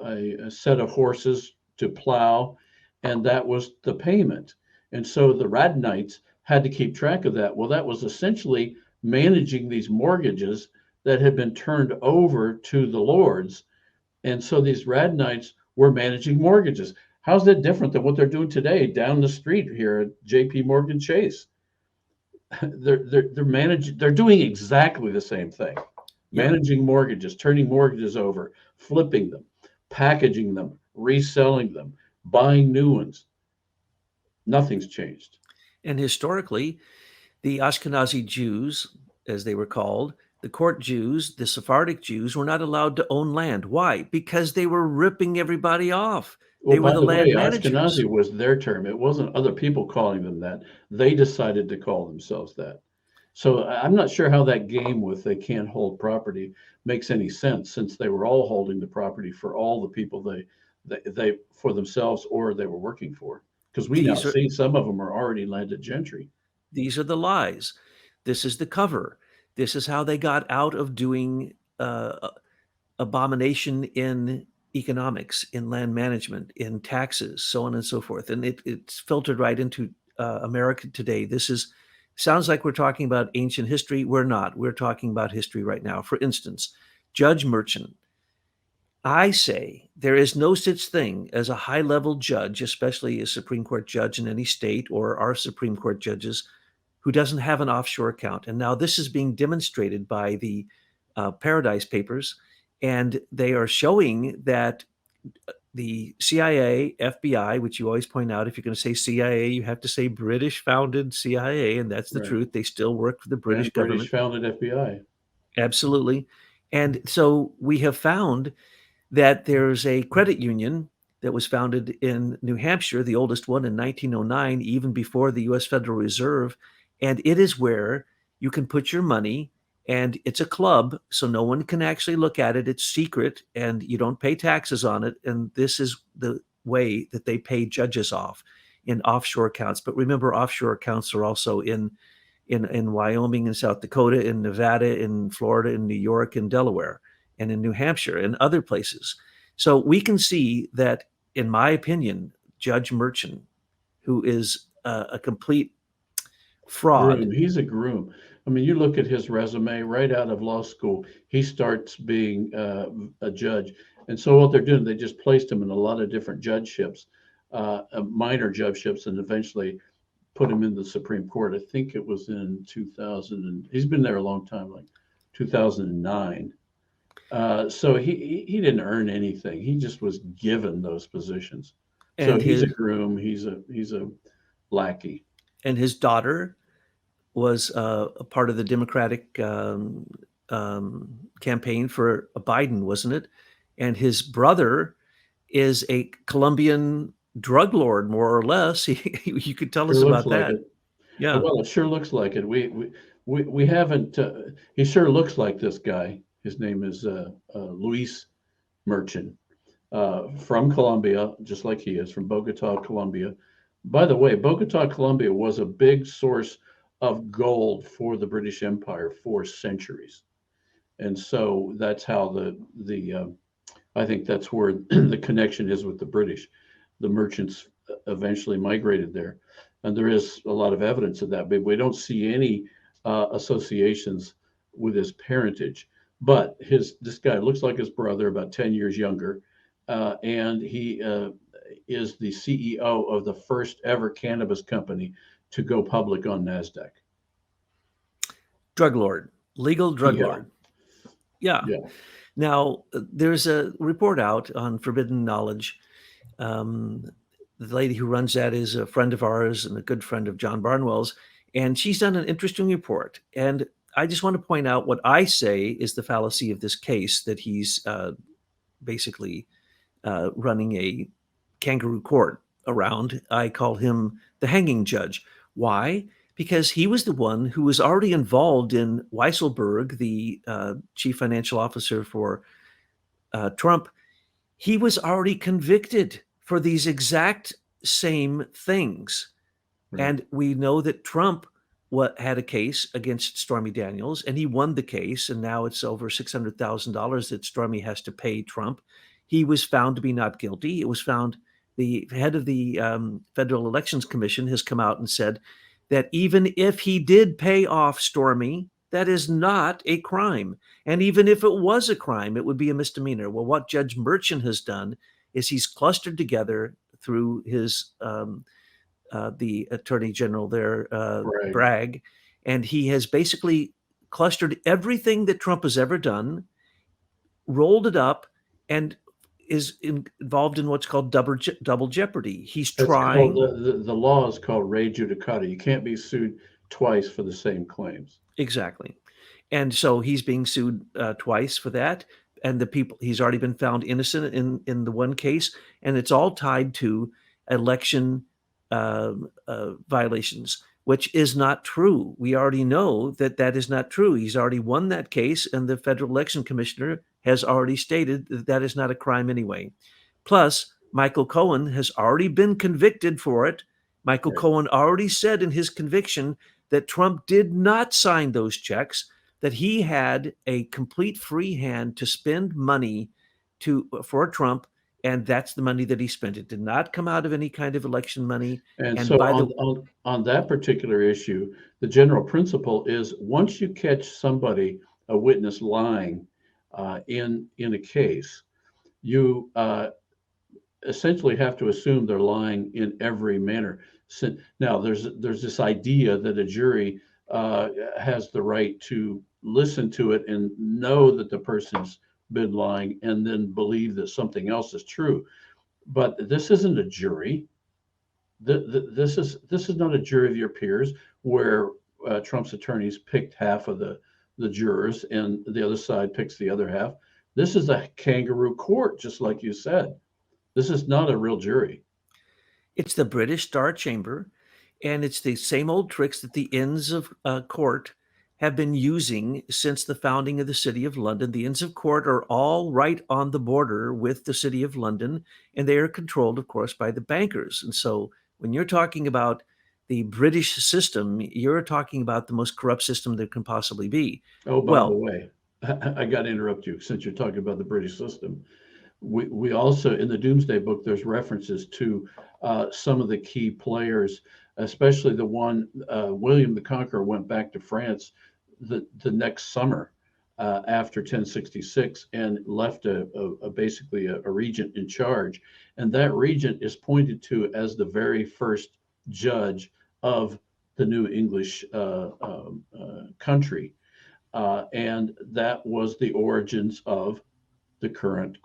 a set of horses to plow, and that was the payment. And so the Radnites had to keep track of that. Well, that was essentially managing these mortgages that had been turned over to the lords. And so these Radnites were managing mortgages. How's that different than what they're doing today down the street here at JP Morgan Chase? They're doing exactly the same thing. Yeah. Managing mortgages, turning mortgages over, flipping them, packaging them, reselling them, buying new ones. Nothing's changed. And historically, the Ashkenazi Jews, as they were called, the court Jews, the Sephardic Jews, were not allowed to own land. Why? Because they were ripping everybody off. Well, They were by the the way, land managers. Ashkenazi was their term. It wasn't other people calling them that. They decided to call themselves that. So I'm not sure how that game with they can't hold property makes any sense, since they were all holding the property for all the people they for themselves or they were working for. Because we now These are see some of them are already landed gentry. these are the lies. This is the cover. This is how they got out of doing abomination in economics, in land management, in taxes, so on and so forth. And it's filtered right into America today. Sounds like we're talking about ancient history. We're not. We're talking about history right now. For instance, Judge Merchant. I say there is no such thing as a high-level judge, especially a Supreme Court judge in any state or our Supreme Court judges, who doesn't have an offshore account. And now this is being demonstrated by the Paradise Papers, and they are showing that the CIA, FBI, which you always point out, if you're going to say CIA, you have to say British-founded CIA, and that's the Right. truth. They still work for the British And British government. founded FBI. Absolutely. And so we have found that there's a credit union that was founded in New Hampshire, the oldest one in 1909, even before the US Federal Reserve. And it is where you can put your money, and it's a club, so no one can actually look at it. It's secret, and you don't pay taxes on it. And this is the way that they pay judges off in offshore accounts. But remember, offshore accounts are also in Wyoming and South Dakota, in Nevada, in Florida, in New York, in Delaware, and in New Hampshire and other places. So we can see that, in my opinion, Judge Merchant, who is a complete fraud. Groom. He's a groom. I mean, you look at his resume right out of law school. He starts being a judge, and so what they're doing, they just placed him in a lot of different judgeships, minor judgeships, and eventually put him in the Supreme Court. I think it was in 2000. And he's been there a long time, like 2009. So he didn't earn anything. He just was given those positions. So And he's a his groom. He's a lackey. and his daughter was a part of the Democratic campaign for Biden, wasn't it? And his brother is a Colombian drug lord, more or less. You could tell Sure us looks about like that. it. Yeah. Well, it sure looks like it. We haven't. He sure looks like this guy. His name is Luis Merchant, from Colombia, just like he is from Bogota, Colombia. By the way, Bogota, Colombia was a big source of gold for the British Empire for centuries, and so that's how the I think that's where the connection is with the British. The merchants eventually migrated there, and there is a lot of evidence of that. But we don't see any associations with his parentage. But his this guy looks like his brother, about 10 years younger, and he is the CEO of the first ever cannabis company to go public on Nasdaq. Drug lord, legal drug Yeah, lord. Yeah. yeah, Now, there's a report out on forbidden knowledge. Um, the lady who runs that is a friend of ours and a good friend of John Barnwell's, and she's done an interesting report. And I just want to point out what I say is the fallacy of this case, that he's basically running a kangaroo court around. I call him the hanging judge. Why? Because he was the one who was already involved in Weisselberg, the chief financial officer for Trump. He was already convicted for these exact same things. right. And we know that Trump had a case against Stormy Daniels, and he won the case. And now it's over $600,000 that Stormy has to pay Trump. He was found to be not guilty. It was found the head of the Federal Elections Commission has come out and said that even if he did pay off Stormy, that is not a crime. And even if it was a crime, it would be a misdemeanor. Well, what Judge Merchant has done is he's clustered together through his the attorney general there, Right. Bragg, and he has basically clustered everything that Trump has ever done, rolled it up, and is involved in what's called double jeopardy. He's That's called trying the law is called re judicata. You can't be sued twice for the same claims. exactly, and so he's being sued twice for that. And the people he's already been found innocent in the one case, and it's all tied to election violations, which is not true. We already know that that is not true. He's already won that case, and the federal election commissioner has already stated that that is not a crime anyway. Plus, Michael Cohen has already been convicted for it. Michael Right. Cohen already said in his conviction that Trump did not sign those checks, that he had a complete free hand to spend money for Trump, and that's the money that he spent. It did not come out of any kind of election money. And And so by the on that particular issue, the general principle is once you catch somebody, a witness lying in a case, you essentially have to assume they're lying in every manner. Now, there's this idea that a jury has the right to listen to it and know that the person's been lying and then believe that something else is true. But this isn't a jury. This is not a jury of your peers where Trump's attorneys picked half of the jurors and the other side picks the other half. This is a kangaroo court, just like you said. This is not a real jury. It's the British Star Chamber, and it's the same old tricks that the Inns of Court have been using since the founding of the City of London. The Inns of Court are all right on the border with the City of London, and they are controlled, of course, by the bankers. And so when you're talking about the British system, you're talking about the most corrupt system there can possibly be. Oh, by the Well, way, I got to interrupt you since you're talking about the British system. We also, in the Domesday Book, there's references to some of the key players, especially the one, William the Conqueror went back to France the next summer after 1066 and left basically a regent in charge. And that regent is pointed to as the very first judge of the new English country. And that was the origins of the current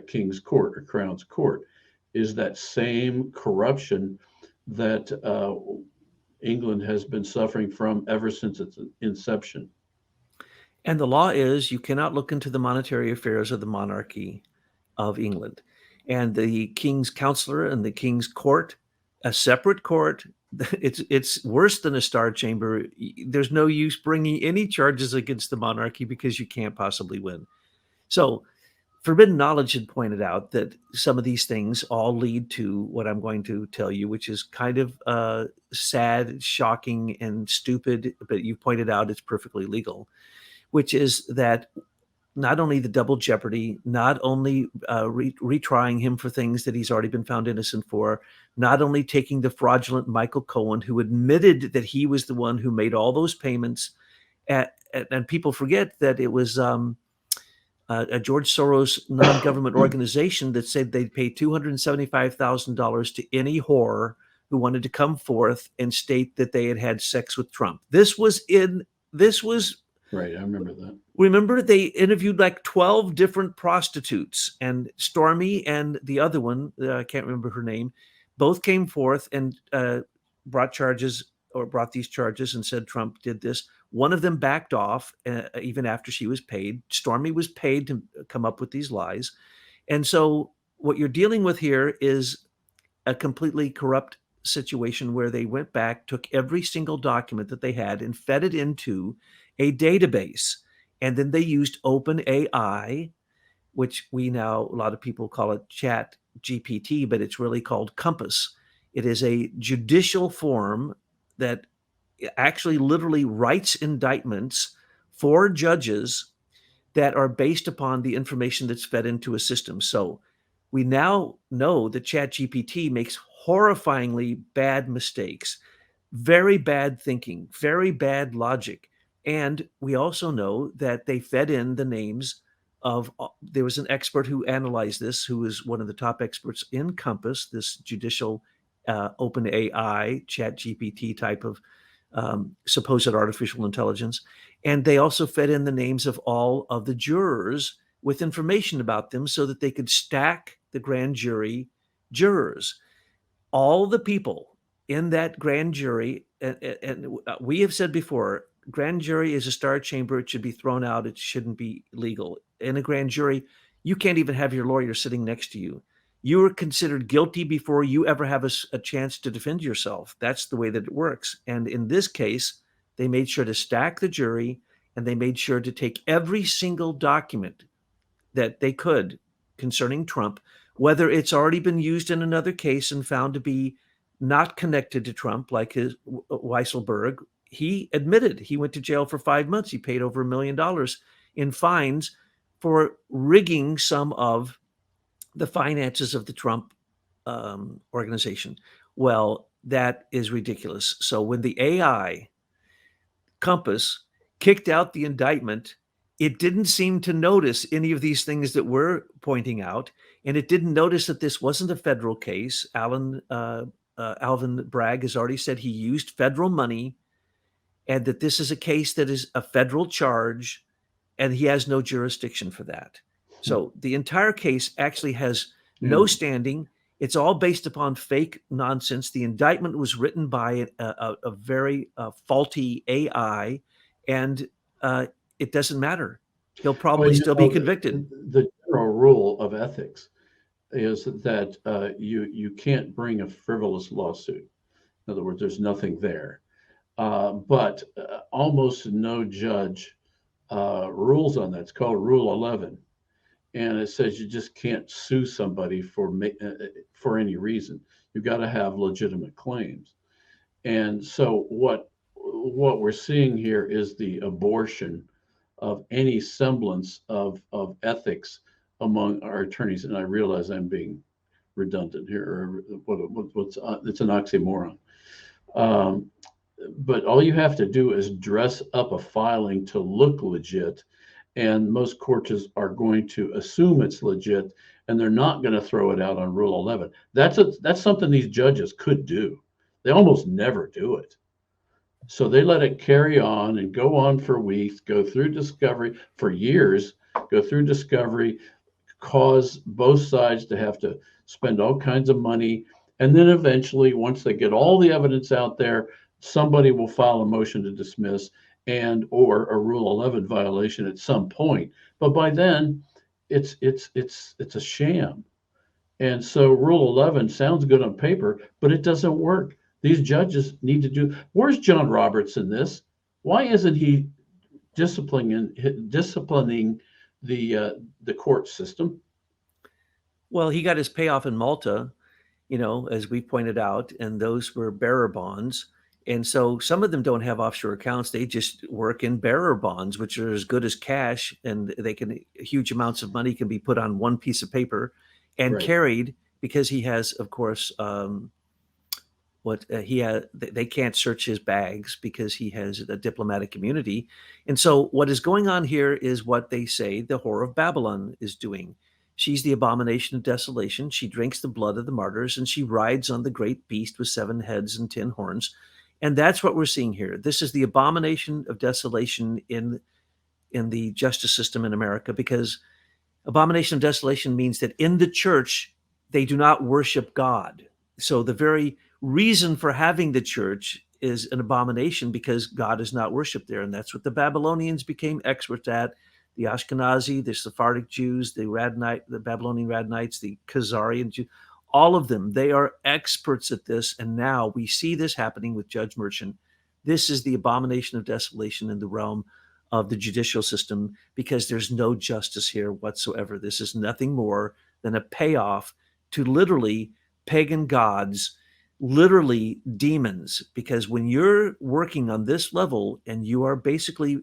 King's Court or Crown's Court, is that same corruption that England has been suffering from ever since its inception. and the law is you cannot look into the monetary affairs of the monarchy of England. and the king's counselor and the king's court, a separate court. It's worse than a star chamber. There's no use bringing any charges against the monarchy because you can't possibly win. So Forbidden Knowledge had pointed out that some of these things all lead to what I'm going to tell you, which is kind of sad, shocking, and stupid, but you pointed out it's perfectly legal, which is that not only the double jeopardy, not only retrying him for things that he's already been found innocent for, not only taking the fraudulent Michael Cohen, who admitted that he was the one who made all those payments, and people forget that it was a George Soros non-government organization that said they'd pay $275,000 to any whore who wanted to come forth and state that they had had sex with Trump. This was Right, I remember that. remember they interviewed like 12 different prostitutes, and Stormy and the other one, I can't remember her name, both came forth and brought these charges and said Trump did this. One of them backed off even after she was paid. Stormy was paid to come up with these lies. And so what you're dealing with here is a completely corrupt situation where they went back, took every single document that they had and fed it into a database. And then they used OpenAI, which a lot of people call it Chat GPT, but it's really called Compass. It is a judicial form that actually literally writes indictments for judges that are based upon the information that's fed into a system. So we now know that ChatGPT makes horrifyingly bad mistakes, very bad thinking, very bad logic. And we also know that they fed in the names of, there was an expert who analyzed this, who was one of the top experts in Compass, this judicial OpenAI, ChatGPT type of supposed artificial intelligence. And they also fed in the names of all of the jurors with information about them so that they could stack the grand jury jurors. All the people in that grand jury, and we have said before, grand jury is a star chamber. It should be thrown out. It shouldn't be legal. In a grand jury, you can't even have your lawyer sitting next to you. You are considered guilty before you ever have a chance to defend yourself. That's the way that it works. And in this case, they made sure to stack the jury, and they made sure to take every single document that they could concerning Trump, whether it's already been used in another case and found to be not connected to Trump, like his Weisselberg. He admitted he went to jail for 5 months. He paid over $1 million in fines for rigging some of the finances of the Trump organization. Well, that is ridiculous. So when the AI Compass kicked out the indictment, it didn't seem to notice any of these things that we're pointing out, and it didn't notice that this wasn't a federal case. Alvin Bragg has already said he used federal money, and that this is a case that is a federal charge, and he has no jurisdiction for that. So the entire case actually has no standing. It's all based upon fake nonsense. The indictment was written by a very faulty AI, and it doesn't matter. He'll probably still be convicted. The general rule of ethics is that you can't bring a frivolous lawsuit. In other words, there's nothing there. But almost no judge rules on that. It's called Rule 11. And it says you just can't sue somebody for any reason. You've got to have legitimate claims. And so what we're seeing here is the abortion of any semblance of ethics among our attorneys. And I realize I'm being redundant here, or it's an oxymoron. But all you have to do is dress up a filing to look legit, and most courts are going to assume it's legit, and they're not going to throw it out on Rule 11. That's something these judges could do. They almost never do it. So they let it carry on and go on for weeks, go through discovery for years, go through discovery, cause both sides to have to spend all kinds of money. And then eventually, once they get all the evidence out there, somebody will file a motion to dismiss or a Rule 11 violation at some point. But by then, it's a sham. And so Rule 11 sounds good on paper, but it doesn't work. These judges need to do. Where's John Roberts in this? Why isn't he disciplining the court system? Well, he got his payoff in Malta, as we pointed out, and those were bearer bonds. And so some of them don't have offshore accounts. They just work in bearer bonds, which are as good as cash, and huge amounts of money can be put on one piece of paper and Right. carried because he has, of course, what he had. They can't search his bags because he has a diplomatic immunity. And so what is going on here is what they say the whore of Babylon is doing. She's the abomination of desolation. She drinks the blood of the martyrs, and she rides on the great beast with 7 heads and 10 horns. And that's what we're seeing here. This is the abomination of desolation in the justice system in America, because abomination of desolation means that in the church they do not worship God. So the very reason for having the church is an abomination because God is not worshipped there. And that's what the Babylonians became experts at. The Ashkenazi, the Sephardic Jews, the Babylonian Radnites, the Khazarian Jews, all of them, they are experts at this. And now we see this happening with Judge Merchant. This is the abomination of desolation in the realm of the judicial system because there's no justice here whatsoever. This is nothing more than a payoff to literally pagan gods, literally demons, because when you're working on this level and you are basically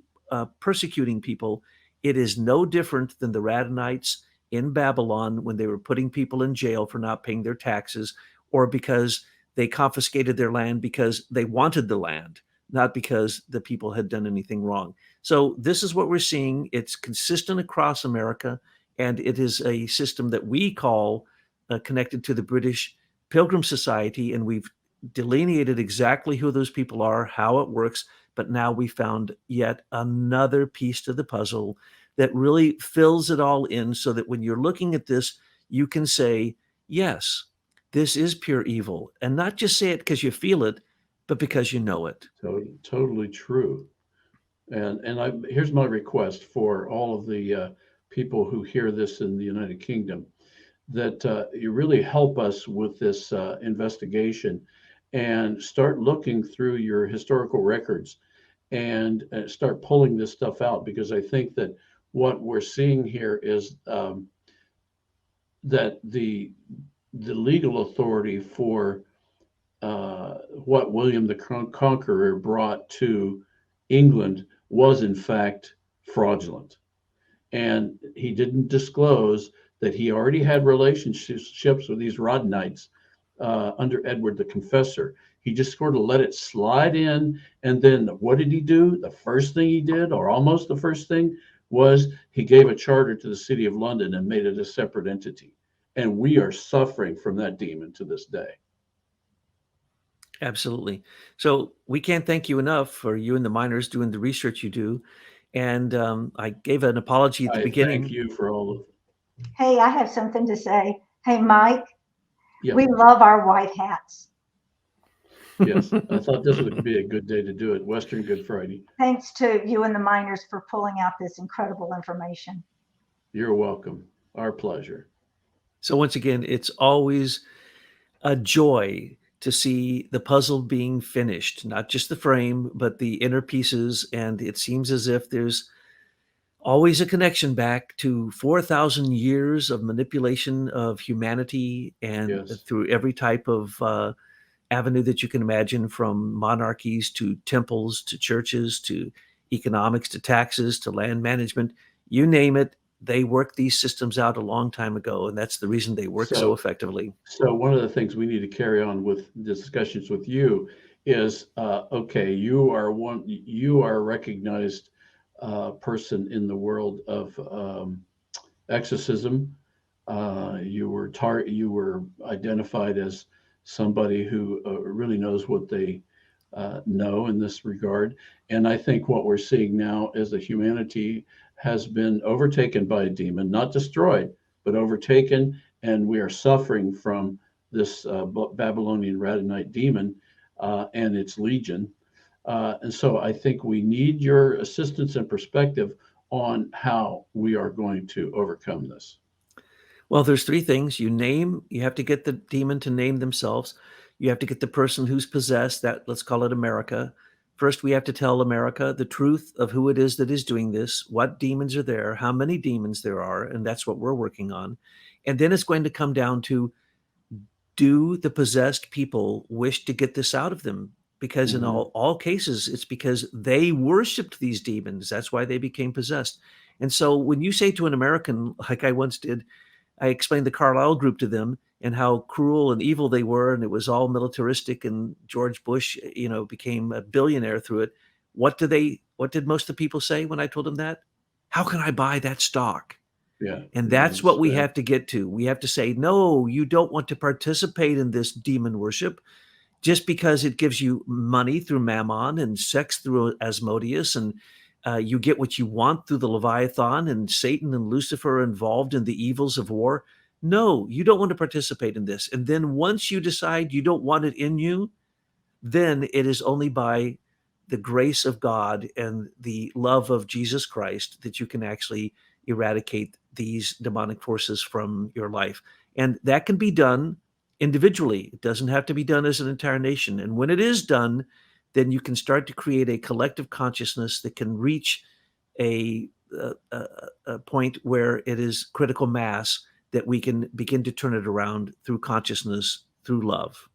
persecuting people, it is no different than the Radonites in Babylon when they were putting people in jail for not paying their taxes, or because they confiscated their land because they wanted the land, not because the people had done anything wrong. So this is what we're seeing. It's consistent across America, and it is a system that we call connected to the British Pilgrim Society, and we've delineated exactly who those people are, how it works, but now we found yet another piece to the puzzle that really fills it all in so that when you're looking at this, you can say, yes, this is pure evil, and not just say it because you feel it, but because you know it. Totally true. Here's my request for all of the people who hear this in the United Kingdom, that you really help us with this investigation and start looking through your historical records and start pulling this stuff out, because I think that what we're seeing here is that the legal authority for what William the Conqueror brought to England was in fact fraudulent. And he didn't disclose that he already had relationships with these Rodnites under Edward the Confessor. He just sort of let it slide in. And then what did he do? The first thing he did, or almost the first thing, was he gave a charter to the city of London and made it a separate entity. And we are suffering from that demon to this day. Absolutely. So we can't thank you enough for you and the miners doing the research you do. And I gave an apology at the I thank beginning. you for all of. Hey, I have something to say. Hey, Mike, Yeah. we love our white hats. Yes, I thought this would be a good day to do it. Western Good Friday. Thanks to you and the miners for pulling out this incredible information. You're welcome. Our pleasure. So once again, it's always a joy to see the puzzle being finished, not just the frame, but the inner pieces. And it seems as if there's always a connection back to 4,000 years of manipulation of humanity, and Yes. through every type of avenue that you can imagine, from monarchies to temples to churches to economics to taxes to land management, you name it. They worked these systems out a long time ago, and that's the reason they work so effectively. So one of the things we need to carry on with discussions with you is, okay, you are a recognized person in the world of exorcism. You were identified as somebody who really knows what they know in this regard. And I think what we're seeing now is that humanity has been overtaken by a demon, not destroyed, but overtaken. And we are suffering from this Babylonian Radonite demon and its legion. And so I think we need your assistance and perspective on how we are going to overcome this. Well, there's three things. You have to get the demon to name themselves. You have to get the person who's possessed, that let's call it America. First, we have to tell America the truth of who it is that is doing this, what demons are there, how many demons there are, and that's what we're working on. And then it's going to come down to, do the possessed people wish to get this out of them? Because in Mhm. all cases, it's because they worshiped these demons. That's why they became possessed. And so when you say to an American, like I once did, I explained the Carlyle Group to them and how cruel and evil they were, and it was all militaristic, and George Bush, became a billionaire through it. What did most of the people say when I told them that? How can I buy that stock? Yeah, And yeah, that's it's what we bad. have to get to. We have to say, no, you don't want to participate in this demon worship just because it gives you money through Mammon and sex through Asmodeus, and you get what you want through the Leviathan, and Satan and Lucifer are involved in the evils of war. No, you don't want to participate in this. And then once you decide you don't want it in you, then it is only by the grace of God and the love of Jesus Christ that you can actually eradicate these demonic forces from your life. And that can be done individually. It doesn't have to be done as an entire nation. And when it is done, then you can start to create a collective consciousness that can reach a, a point where it is critical mass, that we can begin to turn it around through consciousness, through love.